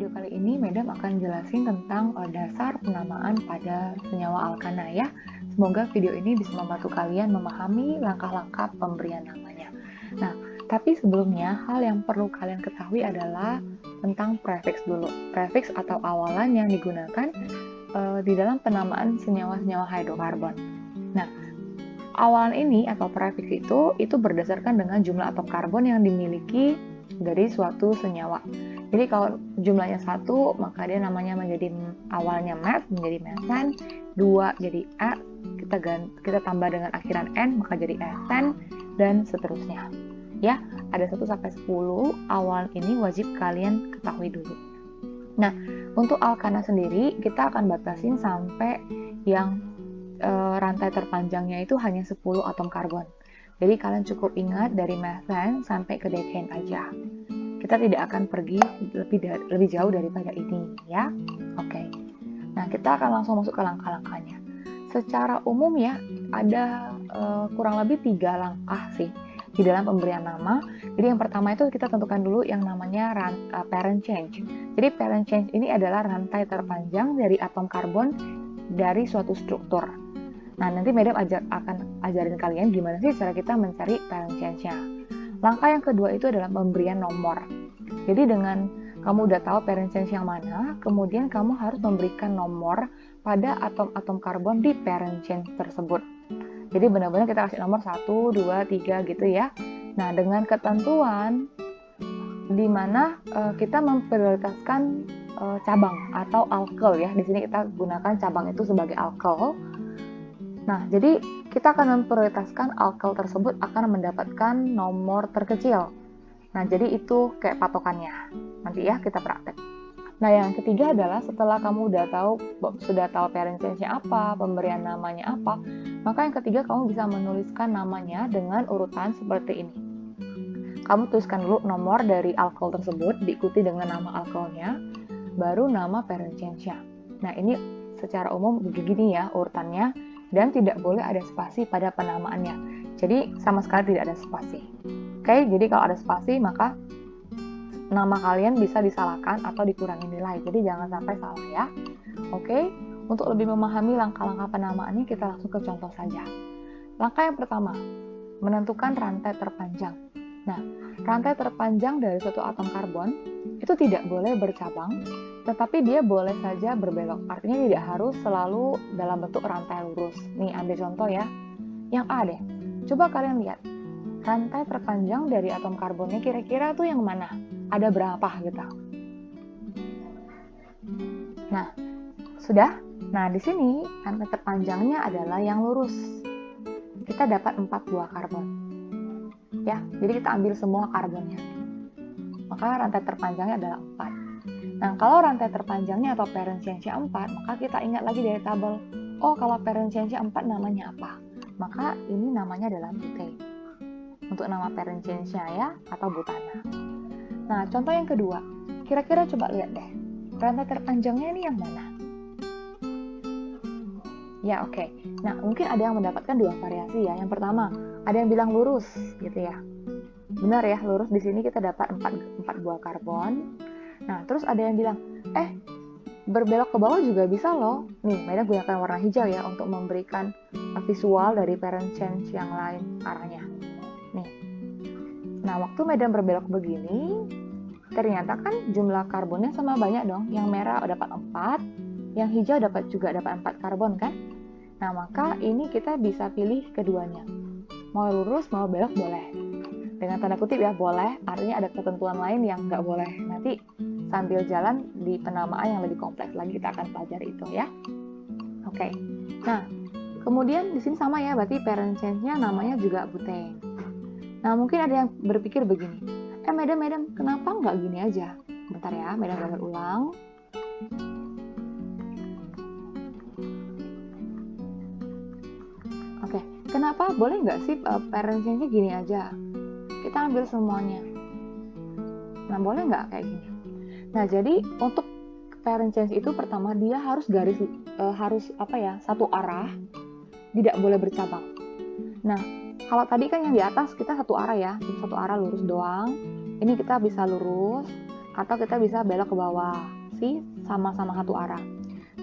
video kali ini Madam akan jelasin tentang dasar penamaan pada senyawa alkana ya. Semoga video ini bisa membantu kalian memahami langkah-langkah pemberian namanya. Nah, tapi sebelumnya hal yang perlu kalian ketahui adalah tentang prefix dulu. Prefix atau awalan yang digunakan di dalam penamaan senyawa-senyawa hidrokarbon. Nah, awalan ini atau prefix itu berdasarkan dengan jumlah atom karbon yang dimiliki dari suatu senyawa. Jadi kalau jumlahnya 1, maka dia namanya menjadi awalnya met, menjadi meten, 2 jadi et, kita tambah dengan akhiran n, maka jadi eten, dan seterusnya. Ya, ada 1 sampai 10 awal ini wajib kalian ketahui dulu. Nah, untuk alkana sendiri kita akan batasin sampai yang rantai terpanjangnya itu hanya 10 atom karbon. Jadi kalian cukup ingat dari meten sampai ke dekane aja. Kita tidak akan pergi lebih jauh daripada ini ya. Oke. Nah, kita akan langsung masuk ke langkah-langkahnya. Secara umum ya, ada kurang lebih 3 langkah sih di dalam pemberian nama. Jadi yang pertama itu kita tentukan dulu yang namanya parent change. Jadi parent change ini adalah rantai terpanjang dari atom karbon dari suatu struktur. Nah, nanti Madam akan ajarin kalian gimana sih cara kita mencari parent change-nya. Langkah yang kedua itu adalah pemberian nomor. Jadi dengan kamu udah tahu parent change yang mana, kemudian kamu harus memberikan nomor pada atom-atom karbon di parent change tersebut. Jadi benar-benar kita kasih nomor 1, 2, 3 gitu ya. Nah, dengan ketentuan di mana kita memprioritaskan cabang atau alkel ya. Di sini kita gunakan cabang itu sebagai alkel. Nah, jadi kita akan memprioritaskan alkel tersebut akan mendapatkan nomor terkecil. Nah, jadi itu kayak patokannya. Nanti ya kita praktek. Nah, yang ketiga adalah setelah kamu sudah tahu parent change-nya apa, pemberian namanya apa, maka yang ketiga kamu bisa menuliskan namanya dengan urutan seperti ini. Kamu tuliskan dulu nomor dari alkel tersebut diikuti dengan nama alkelnya, baru nama parent change-nya. Nah, ini secara umum begini ya urutannya. Dan tidak boleh ada spasi pada penamaannya. Jadi sama sekali tidak ada spasi. Oke, jadi kalau ada spasi maka nama kalian bisa disalahkan atau dikurangi nilai. Jadi jangan sampai salah ya. Oke, untuk lebih memahami langkah-langkah penamaannya kita langsung ke contoh saja. Langkah yang pertama, menentukan rantai terpanjang. Nah, rantai terpanjang dari suatu atom karbon itu tidak boleh bercabang, tetapi dia boleh saja berbelok. Artinya tidak harus selalu dalam bentuk rantai lurus. Nih, ambil contoh ya. Yang A deh. Coba kalian lihat. Rantai terpanjang dari atom karbonnya kira-kira tuh yang mana? Ada berapa gitu? Nah, sudah? Nah, di sini rantai terpanjangnya adalah yang lurus. Kita dapat 4 buah karbon. Ya, jadi kita ambil semua karbonnya. Maka rantai terpanjangnya adalah 4. Nah, kalau rantai terpanjangnya atau parent change-nya 4, maka kita ingat lagi dari tabel. Oh, kalau parent change-nya 4 namanya apa? Maka ini namanya adalah butane. Untuk nama parent change-nya ya, atau butana. Nah, contoh yang kedua. Kira-kira coba lihat deh. Rantai terpanjangnya ini yang mana? Ya, oke. Nah, mungkin ada yang mendapatkan 2 variasi ya. Yang pertama, ada yang bilang lurus gitu ya. Benar ya, lurus di sini kita dapat 4 buah karbon. Nah, terus ada yang bilang, berbelok ke bawah juga bisa loh. Nih, Madam gunakan warna hijau ya untuk memberikan visual dari parent change yang lain arahnya. Nih. Nah, waktu Madam berbelok begini, ternyata kan jumlah karbonnya sama banyak dong. Yang merah dapat 4, yang hijau juga dapat 4 karbon kan? Nah, maka ini kita bisa pilih keduanya. Mau lurus, mau belok boleh. Dengan tanda kutip ya, boleh, artinya ada ketentuan lain yang nggak boleh. Nanti sambil jalan di penamaan yang lebih kompleks lagi kita akan pelajari itu ya. Oke. Nah, kemudian di sini sama ya, berarti parent change-nya namanya juga butane. Nah, mungkin ada yang berpikir begini. Madam, kenapa nggak gini aja? Bentar ya, Madam gambar ulang. Oke, kenapa boleh nggak sih parent change-nya gini aja? Kita ambil semuanya. Nah, boleh nggak kayak gini? Nah, jadi untuk parent change itu pertama dia harus satu arah, tidak boleh bercabang. Nah, kalau tadi kan yang di atas kita satu arah ya, satu arah lurus doang. Ini kita bisa lurus, atau kita bisa belok ke bawah. Sama-sama satu arah.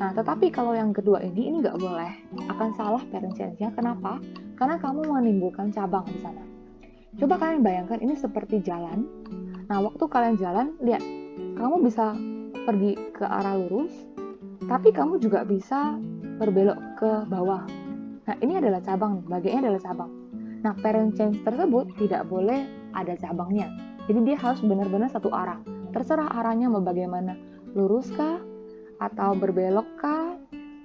Nah, tetapi kalau yang kedua ini nggak boleh. Akan salah parent change-nya. Kenapa? Karena kamu menimbulkan cabang di sana. Coba kalian bayangkan ini seperti jalan. Nah, waktu kalian jalan, lihat, kamu bisa pergi ke arah lurus, tapi kamu juga bisa berbelok ke bawah. Nah, ini adalah cabang nih, bagiannya adalah cabang. Nah, parent change tersebut tidak boleh ada cabangnya. Jadi dia harus benar-benar satu arah. Terserah arahnya mau bagaimana. Lurus kah? Atau berbelok kah?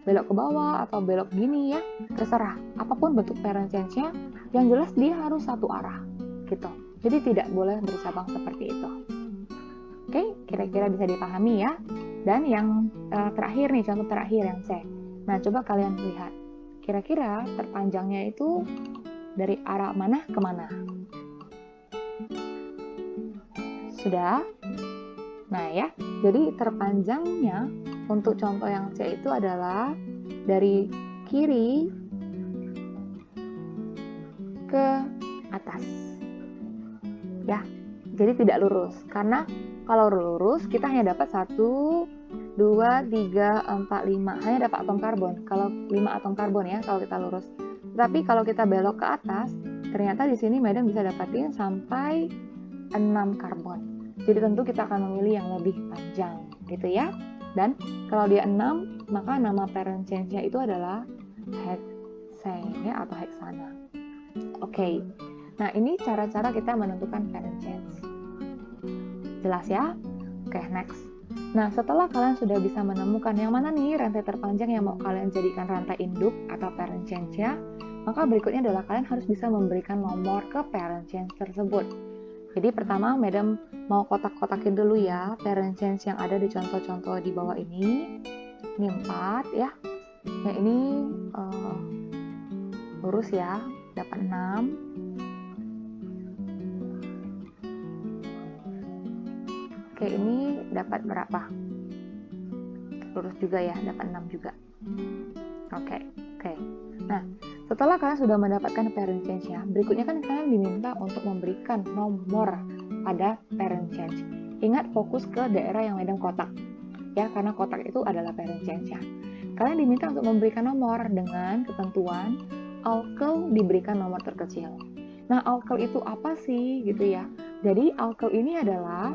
Belok ke bawah atau belok gini ya? Terserah. Apapun bentuk parent change-nya, yang jelas dia harus satu arah. Gitu. Jadi tidak boleh bercabang seperti itu. Oke, kira-kira bisa dipahami ya. Dan yang terakhir nih, contoh terakhir yang C. Nah, coba kalian lihat. Kira-kira terpanjangnya itu dari arah mana ke mana? Sudah? Nah ya, jadi terpanjangnya untuk contoh yang C itu adalah dari kiri ke atas. Ya, jadi tidak lurus. Karena kalau lurus kita hanya dapat 1, 2, 3, 4, 5. Hanya dapat atom karbon. Kalau 5 atom karbon ya kalau kita lurus. Tapi kalau kita belok ke atas, ternyata di sini Madam bisa dapatin sampai 6 karbon. Jadi tentu kita akan memilih yang lebih panjang, gitu ya. Dan kalau dia 6, maka nama parent change-nya itu adalah heksane atau heksana. Oke. Nah, ini cara-cara kita menentukan parent change. Jelas ya? Oke, next. Nah, setelah kalian sudah bisa menemukan yang mana nih rantai terpanjang yang mau kalian jadikan rantai induk atau parent change-nya, maka berikutnya adalah kalian harus bisa memberikan nomor ke parent change tersebut. Jadi pertama, Madam mau kotak-kotakin dulu ya parent change yang ada di contoh-contoh di bawah ini. Ini 4 ya. Yang ini lurus ya, dapat 6. Oke, ini dapat berapa? Lurus juga ya, dapat 6 juga. Oke. Nah, setelah kalian sudah mendapatkan parent change-nya, berikutnya kan kalian diminta untuk memberikan nomor pada parent change. Ingat fokus ke daerah yang Madam kotak. Ya, karena kotak itu adalah parent change-nya. Kalian diminta untuk memberikan nomor dengan ketentuan alkyl diberikan nomor terkecil. Nah, alkyl itu apa sih gitu ya? Jadi, alkyl ini adalah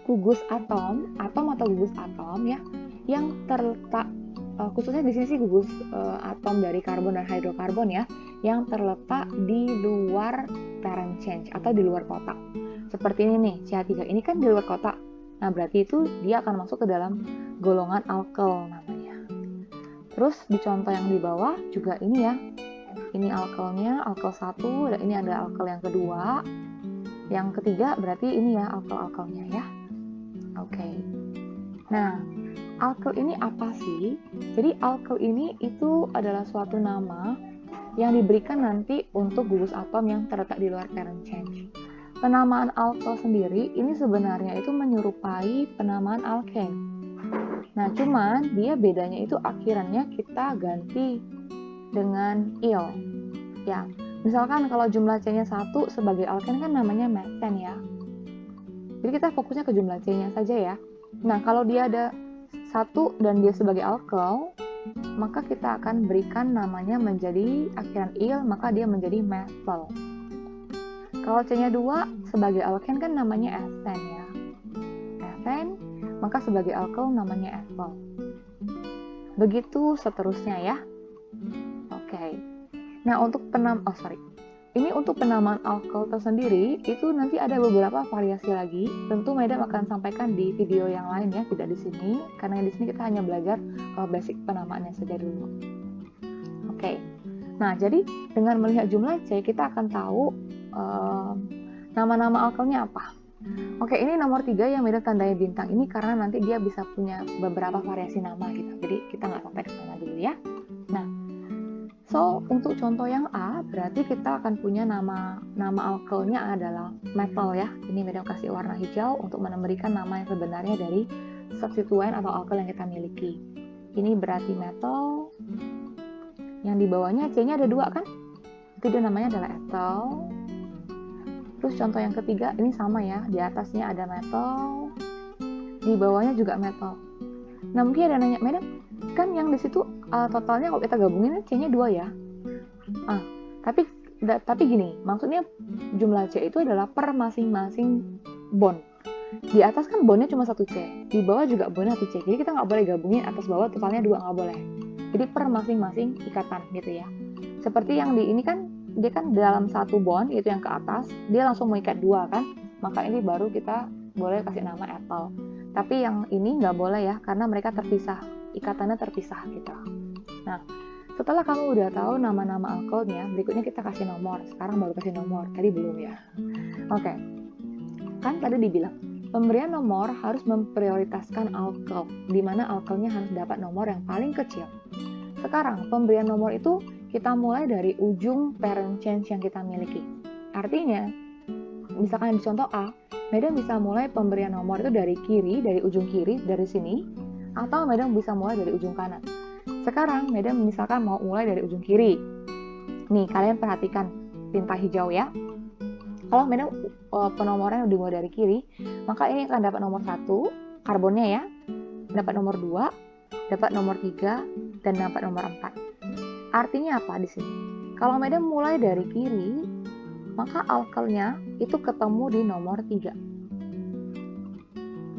gugus atom atau gugus atom ya yang terletak khususnya di sini gugus atom dari karbon dan hidrokarbon ya yang terletak di luar parent change atau di luar kotak. Seperti ini nih, CH3 ini kan di luar kotak. Nah, berarti itu dia akan masuk ke dalam golongan alkyl namanya. Terus di contoh yang di bawah juga ini ya. Ini alkylnya, alkyl 1 dan ini ada alkyl yang kedua. Yang ketiga berarti ini ya alkyl-alkylnya ya. Oke. Nah, alkyl ini apa sih? Jadi alkyl ini itu adalah suatu nama yang diberikan nanti untuk gugus atom yang terletak di luar parent change. Penamaan alkyl sendiri ini sebenarnya itu menyerupai penamaan alkane. Nah, cuman dia bedanya itu akhirannya kita ganti dengan il. Ya, misalkan kalau jumlah C-nya 1 sebagai alkane kan namanya meten ya. Jadi kita fokusnya ke jumlah C-nya saja ya. Nah, kalau dia ada 1 dan dia sebagai alkyl, maka kita akan berikan namanya menjadi akhiran il, maka dia menjadi methyl. Kalau C-nya 2 sebagai alkane kan namanya esen ya. Esen, maka sebagai alkyl namanya ethyl. Begitu seterusnya ya. Oke. Nah, untuk ini untuk penamaan alkyl tersendiri, itu nanti ada beberapa variasi lagi. Tentu Madam akan sampaikan di video yang lain ya, tidak di sini. Karena di sini kita hanya belajar basic penamaannya saja dulu. Oke. Nah, jadi dengan melihat jumlah C, kita akan tahu nama-nama alkylnya apa. Oke, ini nomor 3 yang Madam tandai bintang ini karena nanti dia bisa punya beberapa variasi nama gitu. Jadi kita nggak sampai ke sana dulu ya. Nah, so, untuk contoh yang A, berarti kita akan punya nama alkylnya adalah methyl ya. Ini Madam kasih warna hijau untuk memberikan nama yang sebenarnya dari substituen atau alkyl yang kita miliki. Ini berarti methyl. Yang di bawahnya C-nya ada 2 kan? Itu dia namanya adalah ethyl. Terus contoh yang ketiga, ini sama ya. Di atasnya ada methyl. di bawahnya juga metal. Nah, mungkin ada nanya, Madam, kan yang di situ totalnya kalau kita gabungin C-nya 2 ya. Tapi gini, maksudnya jumlah C itu adalah per masing-masing bond. Di atas kan bondnya cuma 1 C, di bawah juga bondnya 1 C. Jadi kita nggak boleh gabungin atas bawah totalnya 2, nggak boleh. Jadi per masing-masing ikatan gitu ya. Seperti yang di ini kan, dia kan dalam satu bond, yaitu yang ke atas, dia langsung mengikat 2 kan. Maka ini baru kita boleh kasih nama ethyl. Tapi yang ini nggak boleh ya, karena mereka terpisah, ikatannya terpisah gitu. Nah, setelah kamu udah tahu nama-nama alkoholnya, berikutnya kita kasih nomor. Sekarang baru kasih nomor, tadi belum ya. Oke, kan tadi dibilang, pemberian nomor harus memprioritaskan alkohol, di mana alkoholnya harus dapat nomor yang paling kecil. Sekarang, pemberian nomor itu kita mulai dari ujung parent chain yang kita miliki. Artinya, misalkan di contoh A, Madam bisa mulai pemberian nomor itu dari kiri, dari ujung kiri, dari sini, atau Madam bisa mulai dari ujung kanan. Sekarang, Madam misalkan mau mulai dari ujung kiri. Nih, kalian perhatikan tinta hijau ya. Kalau Madam penomoran dimulai dari kiri, maka ini akan dapat nomor 1, karbonnya ya, dapat nomor 2, dapat nomor 3, dan dapat nomor 4. Artinya apa di sini? Kalau Madam mulai dari kiri, maka alkalnya itu ketemu di nomor 3.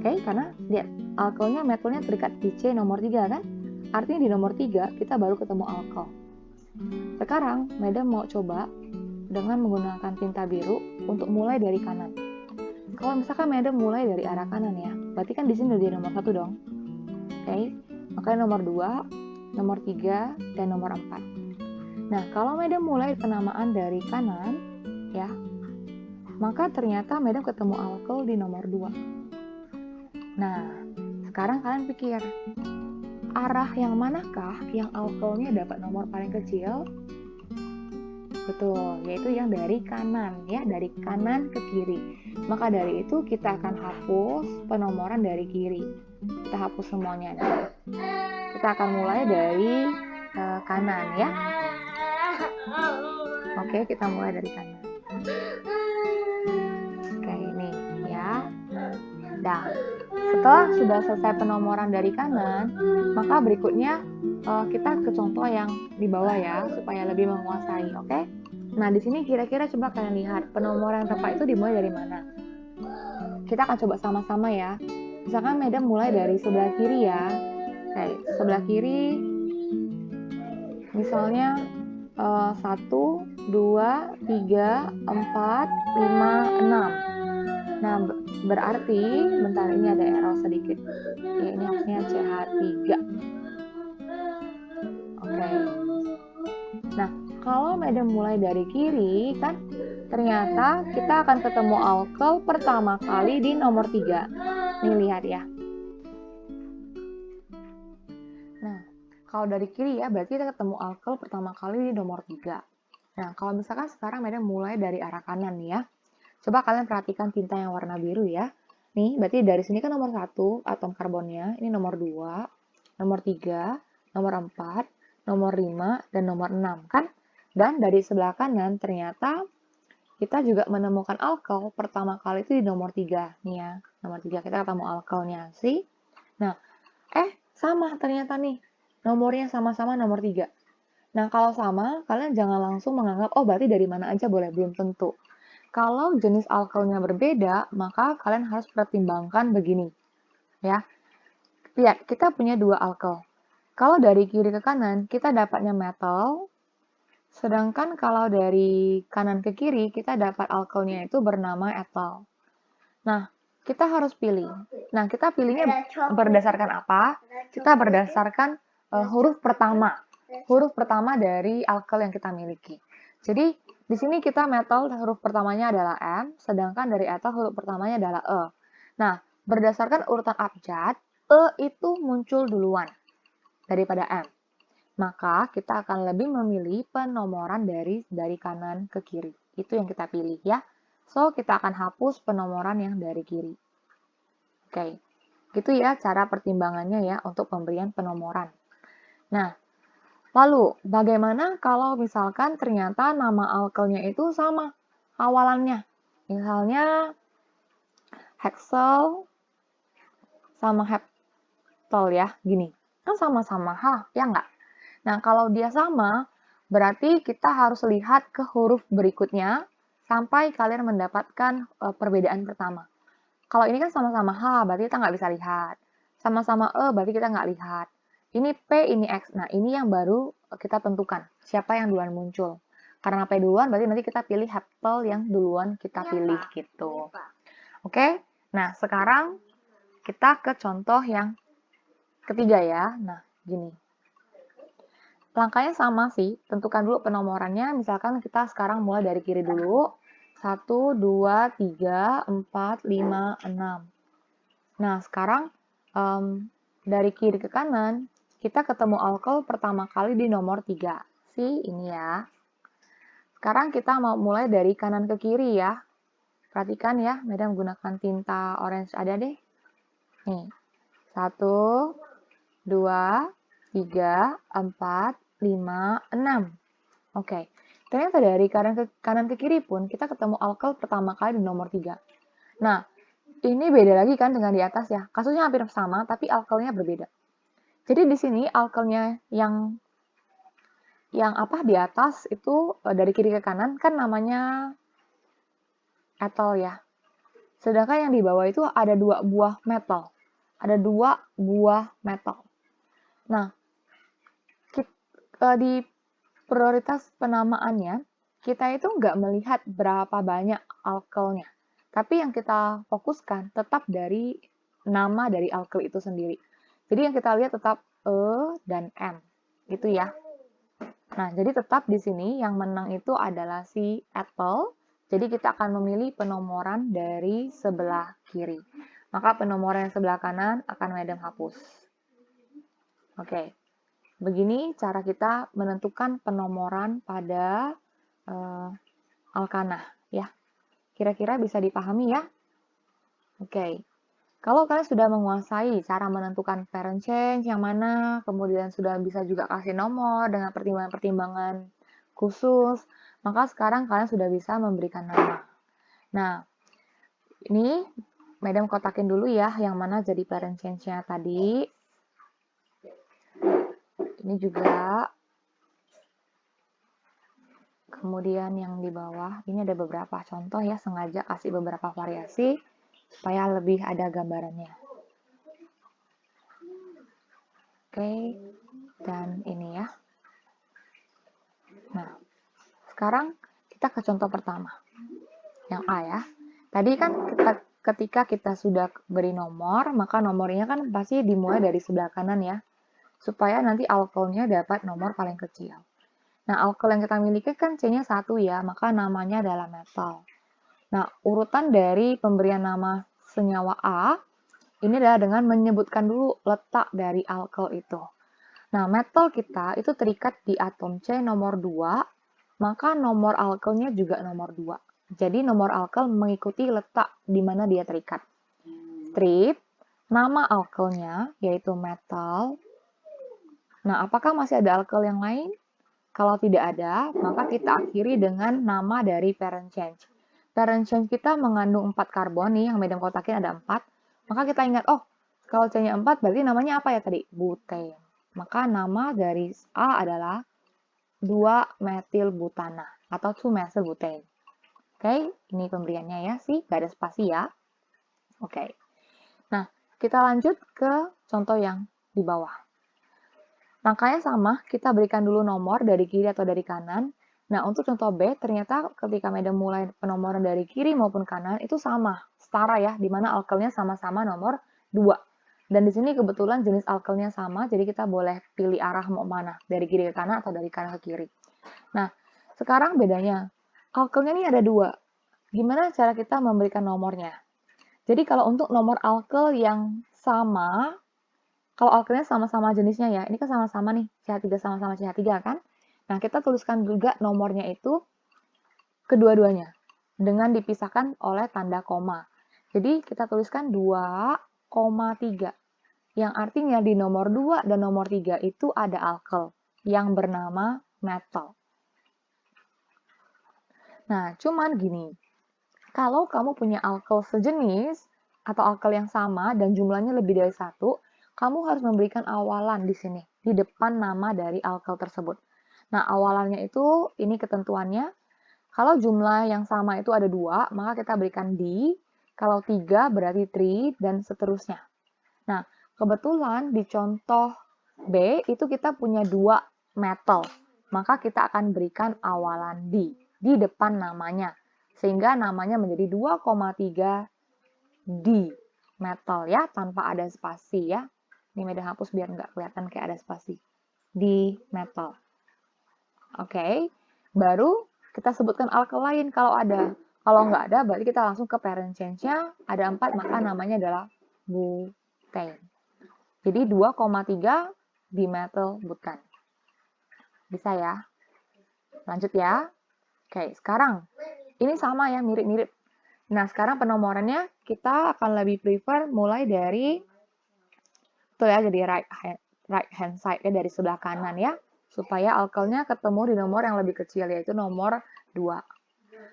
Oke, karena lihat, alkalnya metalnya terikat di C nomor 3 kan? Artinya di nomor 3 kita baru ketemu alkohol. Sekarang, Madam mau coba dengan menggunakan tinta biru untuk mulai dari kanan. Kalau misalkan Madam mulai dari arah kanan ya, berarti kan di sini udah nomor 1 dong. Oke, makanya nomor 2, nomor 3, dan nomor 4. Nah, kalau Madam mulai penamaan dari kanan, ya, maka ternyata Madam ketemu alkohol di nomor 2. Nah, sekarang kalian pikir, arah yang manakah yang alkoholnya dapat nomor paling kecil? Betul, yaitu yang dari kanan ya, dari kanan ke kiri. Maka dari itu kita akan hapus penomoran dari kiri. Kita hapus semuanya. Kita akan mulai dari kanan ya. Oke, kita mulai dari kanan. Oke, ini ya. Nah, setelah sudah selesai penomoran dari kanan, maka berikutnya kita ke contoh yang di bawah ya, supaya lebih menguasai, oke? Nah, di sini kira-kira coba kalian lihat, penomoran tepat itu dimulai dari mana? Kita akan coba sama-sama ya. Misalkan Madam mulai dari sebelah kiri ya. Oke, sebelah kiri, misalnya 1, 2, 3, 4, 5, 6. Nah, berarti, bentar ini ada error sedikit. Ya, ini harusnya CH3. Oke. Nah, kalau Madam mulai dari kiri, kan ternyata kita akan ketemu alkohol pertama kali di nomor 3. Nih, lihat ya. Nah, kalau dari kiri ya, berarti kita ketemu alkohol pertama kali di nomor 3. Nah, kalau misalkan sekarang Madam mulai dari arah kanan nih ya. Coba kalian perhatikan tinta yang warna biru ya. Nih, berarti dari sini kan nomor 1 atom karbonnya, ini nomor 2, nomor 3, nomor 4, nomor 5, dan nomor 6 kan? Dan dari sebelah kanan ternyata kita juga menemukan alkohol pertama kali itu di nomor 3. Nih ya, nomor 3 kita ketemu alkoholnya sih. Nah, sama ternyata nih. Nomornya sama-sama nomor 3. Nah, kalau sama, kalian jangan langsung menganggap, oh berarti dari mana aja boleh, belum tentu. Kalau jenis alkoholnya berbeda, maka kalian harus pertimbangkan begini. Ya, lihat, kita punya 2 alkohol. Kalau dari kiri ke kanan, kita dapatnya metal, sedangkan kalau dari kanan ke kiri, kita dapat alkoholnya itu bernama ethyl. Nah, kita harus pilih. Nah, kita pilihnya berdasarkan apa? Kita berdasarkan huruf pertama. Huruf pertama dari alkohol yang kita miliki. Jadi, di sini kita metal huruf pertamanya adalah M, sedangkan dari ethyl huruf pertamanya adalah E. Nah, berdasarkan urutan abjad, E itu muncul duluan daripada M. Maka kita akan lebih memilih penomoran dari kanan ke kiri. Itu yang kita pilih ya. So, kita akan hapus penomoran yang dari kiri. Oke, gitu ya cara pertimbangannya ya untuk pemberian penomoran. Nah, lalu bagaimana kalau misalkan ternyata nama alkoholnya itu sama awalannya? Misalnya hexyl sama heptal ya, gini. Kan sama-sama H, ya nggak? Nah, kalau dia sama, berarti kita harus lihat ke huruf berikutnya sampai kalian mendapatkan perbedaan pertama. Kalau ini kan sama-sama H, berarti kita nggak bisa lihat. Sama-sama E, berarti kita nggak lihat. Ini P, ini X. Nah, ini yang baru kita tentukan. Siapa yang duluan muncul. Karena P duluan, berarti nanti kita pilih heptal yang duluan kita pilih gitu. Oke? Nah, sekarang kita ke contoh yang ketiga ya. Nah, gini. Langkahnya sama sih, tentukan dulu penomorannya. Misalkan kita sekarang mulai dari kiri dulu. 1, 2, 3, 4, 5, 6. Nah, sekarang dari kiri ke kanan, kita ketemu alkel pertama kali di nomor 3. Ini ya. Sekarang kita mau mulai dari kanan ke kiri ya. Perhatikan ya, Meda menggunakan tinta orange ada deh. Nih, 1, 2, 3, 4, 5, 6. Oke, ternyata dari kanan ke kiri pun kita ketemu alkel pertama kali di nomor 3. Nah, ini beda lagi kan dengan di atas ya. Kasusnya hampir sama, tapi alkelnya berbeda. Jadi di sini alkelnya yang di atas itu dari kiri ke kanan kan namanya etal ya. Sedangkan yang di bawah itu ada 2 buah metal. Ada 2 buah metal. Nah, di prioritas penamaannya, kita itu nggak melihat berapa banyak alkelnya. Tapi yang kita fokuskan tetap dari nama dari alkel itu sendiri. Jadi yang kita lihat tetap E dan M. Gitu ya. Nah, jadi tetap di sini yang menang itu adalah si Apple. Jadi kita akan memilih penomoran dari sebelah kiri. Maka penomoran yang sebelah kanan akan Madam hapus. Oke. Begini cara kita menentukan penomoran pada alkanah ya. Kira-kira bisa dipahami ya? Oke. Kalau kalian sudah menguasai cara menentukan parent change yang mana, kemudian sudah bisa juga kasih nomor dengan pertimbangan-pertimbangan khusus, maka sekarang kalian sudah bisa memberikan nama. Nah, ini Madam kotakin dulu ya, yang mana jadi parent change-nya tadi. Ini juga. Kemudian yang di bawah, ini ada beberapa contoh ya, sengaja kasih beberapa variasi, supaya lebih ada gambarannya. Oke, dan ini ya. Nah, sekarang kita ke contoh pertama. Yang A ya. Tadi kan ketika kita sudah beri nomor, maka nomornya kan pasti dimulai dari sebelah kanan ya. Supaya nanti alkelnya dapat nomor paling kecil. Nah, alkel yang kita miliki kan C-nya 1 ya, maka namanya adalah metal. Nah, urutan dari pemberian nama senyawa A, ini adalah dengan menyebutkan dulu letak dari alkel itu. Nah, metal kita itu terikat di atom C nomor 2, maka nomor alkelnya juga nomor 2. Jadi nomor alkel mengikuti letak di mana dia terikat. Strip, nama alkelnya yaitu metal. Nah, apakah masih ada alkel yang lain? Kalau tidak ada, maka kita akhiri dengan nama dari parent change. Parent change kita mengandung 4 karbon nih, yang Madam kotakin ada 4. Maka kita ingat, oh, kalau C-nya 4 berarti namanya apa ya tadi? Butane. Maka nama dari A adalah 2-metilbutana atau 2-methylbutane. Oke, ini pemberiannya ya sih, gak ada spasi ya. Oke. Nah, kita lanjut ke contoh yang di bawah. Langkahnya sama, kita berikan dulu nomor dari kiri atau dari kanan. Nah, untuk contoh B, ternyata ketika Madam mulai penomoran dari kiri maupun kanan, itu sama, setara ya, di mana alkelnya sama-sama nomor 2. Dan di sini kebetulan jenis alkelnya sama, jadi kita boleh pilih arah mau mana, dari kiri ke kanan atau dari kanan ke kiri. Nah, sekarang bedanya, alkelnya ini ada 2. Gimana cara kita memberikan nomornya? Jadi kalau untuk nomor alkel yang sama, kalau alkelnya sama-sama jenisnya ya, ini kan sama-sama nih, CH3 sama-sama CH3 kan? Nah, kita tuliskan juga nomornya itu kedua-duanya, dengan dipisahkan oleh tanda koma. Jadi kita tuliskan 2,3. Yang artinya di nomor 2 dan nomor 3 itu ada alkel yang bernama metal. Nah, cuman gini, kalau kamu punya alkel sejenis, atau alkel yang sama dan jumlahnya lebih dari satu, kamu harus memberikan awalan di sini, di depan nama dari alkel tersebut. Nah, awalannya itu, ini ketentuannya, kalau jumlah yang sama itu ada 2, maka kita berikan di, kalau 3 berarti tri, dan seterusnya. Nah, kebetulan di contoh B itu kita punya 2 metal, maka kita akan berikan awalan di depan namanya, sehingga namanya menjadi 2,3 di metal ya, tanpa ada spasi ya. Ini Medan hapus biar nggak kelihatan kayak ada spasi. Di metal. Oke, baru kita sebutkan alkel lain kalau ada. Kalau nggak ada, berarti kita langsung ke parent change-nya. Ada 4, maka namanya adalah butane. Jadi 2,3 dimethyl butane. Bisa ya? Lanjut ya. Oke, sekarang ini sama ya, mirip-mirip. Nah, sekarang penomorannya kita akan lebih prefer mulai dari itu ya, jadi right hand side ya, dari sebelah kanan ya, supaya alkelnya ketemu di nomor yang lebih kecil, yaitu nomor 2.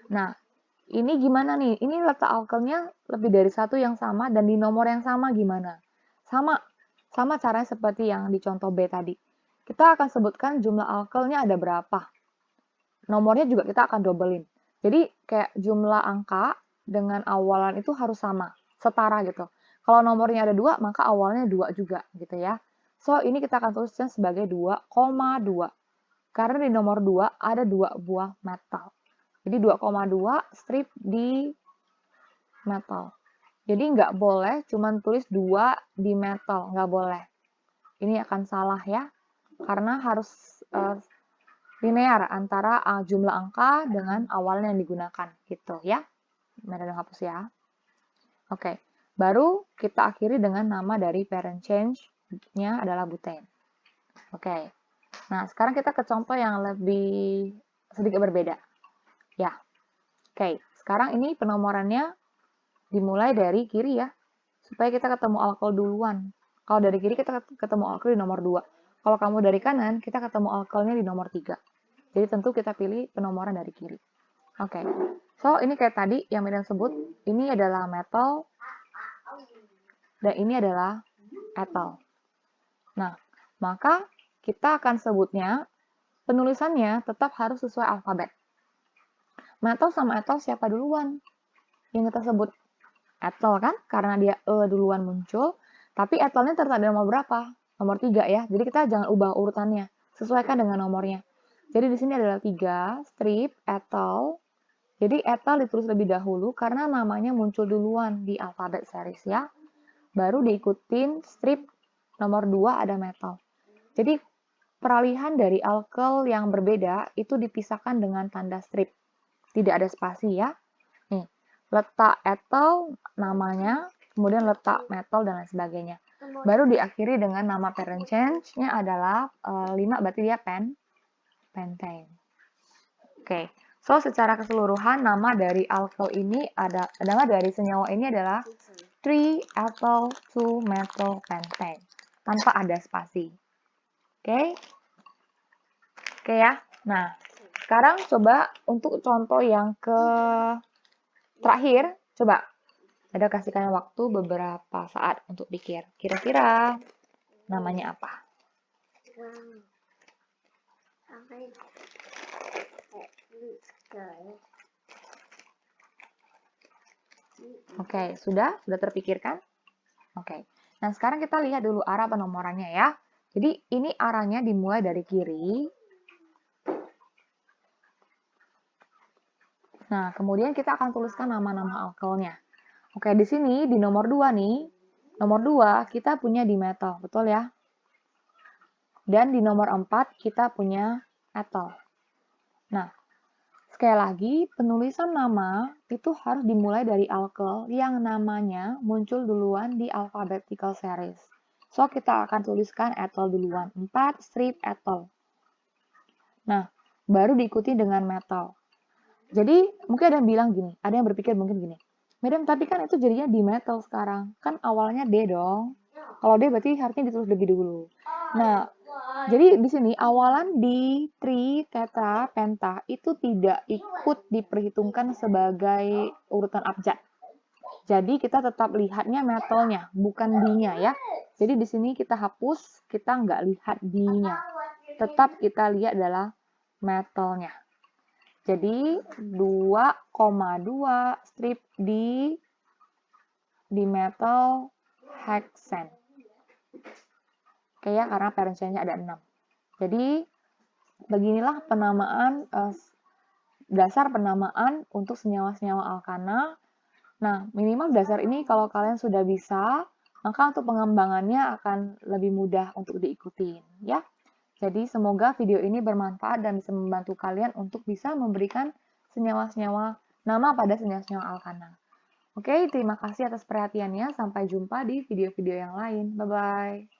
Nah, ini gimana nih? Ini letak alkelnya lebih dari 1 yang sama dan di nomor yang sama gimana? Sama caranya seperti yang di contoh B tadi. Kita akan sebutkan jumlah alkelnya ada berapa. Nomornya juga kita akan dobelin. Jadi kayak jumlah angka dengan awalan itu harus sama, setara gitu. Kalau nomornya ada 2, maka awalnya 2 juga gitu ya. So, ini kita akan tuliskan sebagai 2,2. Karena di nomor 2 ada 2 buah metal. Jadi 2,2 strip di metal. Jadi nggak boleh cuman tulis 2 di metal, nggak boleh. Ini akan salah ya, karena harus linear antara jumlah angka dengan awalnya yang digunakan gitu ya. Medan hapus ya. Oke, baru kita akhiri dengan nama dari parent change-nya adalah butane. Oke, nah sekarang kita ke contoh yang lebih sedikit berbeda. Ya, oke, sekarang ini penomorannya dimulai dari kiri ya, supaya kita ketemu alkohol duluan. Kalau dari kiri kita ketemu alkohol di nomor 2. Kalau kamu dari kanan, kita ketemu alkoholnya di nomor 3. Jadi tentu kita pilih penomoran dari kiri. Oke, so ini kayak tadi yang Medan sebut, ini adalah metal, dan ini adalah ethyl. Nah, maka kita akan sebutnya, penulisannya tetap harus sesuai alfabet. Metal sama ethyl siapa duluan? Yang kita sebut ethyl kan, karena dia E duluan muncul, tapi ethylnya terletak di nomor berapa? Nomor 3 ya, jadi kita jangan ubah urutannya, sesuaikan dengan nomornya. Jadi di sini adalah 3, strip, ethyl. Jadi ethyl ditulis lebih dahulu karena namanya muncul duluan di alfabet series ya. Baru diikutin strip nomor 2 ada metal. Jadi peralihan dari alkel yang berbeda itu dipisahkan dengan tanda strip. Tidak ada spasi ya. Nih, letak ethyl namanya, kemudian letak metal dan lain sebagainya. Baru diakhiri dengan nama parent change-nya adalah 5, berarti dia pentane. Oke, so secara keseluruhan nama dari alkel ini nama dari senyawa ini adalah 3-ethyl 2-methyl pentane tanpa ada spasi. Oke, oke ya. Nah, sekarang coba untuk contoh yang terakhir, coba ada kasihkan waktu beberapa saat untuk pikir. Kira-kira namanya apa? Oke, sudah terpikirkan? Oke. Nah, sekarang kita lihat dulu arah penomorannya ya. Jadi, ini arahnya dimulai dari kiri. Nah, kemudian kita akan tuliskan nama-nama alkelnya. Oke, di sini di nomor 2 nih. Nomor 2 kita punya dimethyl, betul ya? Dan di nomor 4 kita punya ethyl. Nah, sekali lagi, penulisan nama itu harus dimulai dari alkel yang namanya muncul duluan di alphabetical series. So, kita akan tuliskan ethyl duluan. 4 strip ethyl. Nah, baru diikuti dengan metal. Jadi, mungkin ada yang bilang gini, ada yang berpikir mungkin gini, Madam, tapi kan itu jadinya di metal sekarang. Kan awalnya D dong. Kalau D berarti harusnya ditulis lebih dulu. Nah, jadi di sini awalan di tri, tetra, penta itu tidak ikut diperhitungkan sebagai urutan abjad. Jadi kita tetap lihatnya metalnya, bukan D-nya ya. Jadi di sini kita hapus, kita nggak lihat D-nya. Tetap kita lihat adalah metalnya. Jadi 2,2 strip di metal hexane. Oke ya, karena parent chain-nya ada 6. Jadi beginilah penamaan dasar penamaan untuk senyawa-senyawa alkana. Nah, minimal dasar ini kalau kalian sudah bisa, maka untuk pengembangannya akan lebih mudah untuk diikuti, ya. Jadi semoga video ini bermanfaat dan bisa membantu kalian untuk bisa memberikan senyawa-senyawa nama pada senyawa-senyawa alkana. Oke, terima kasih atas perhatiannya. Sampai jumpa di video-video yang lain. Bye-bye.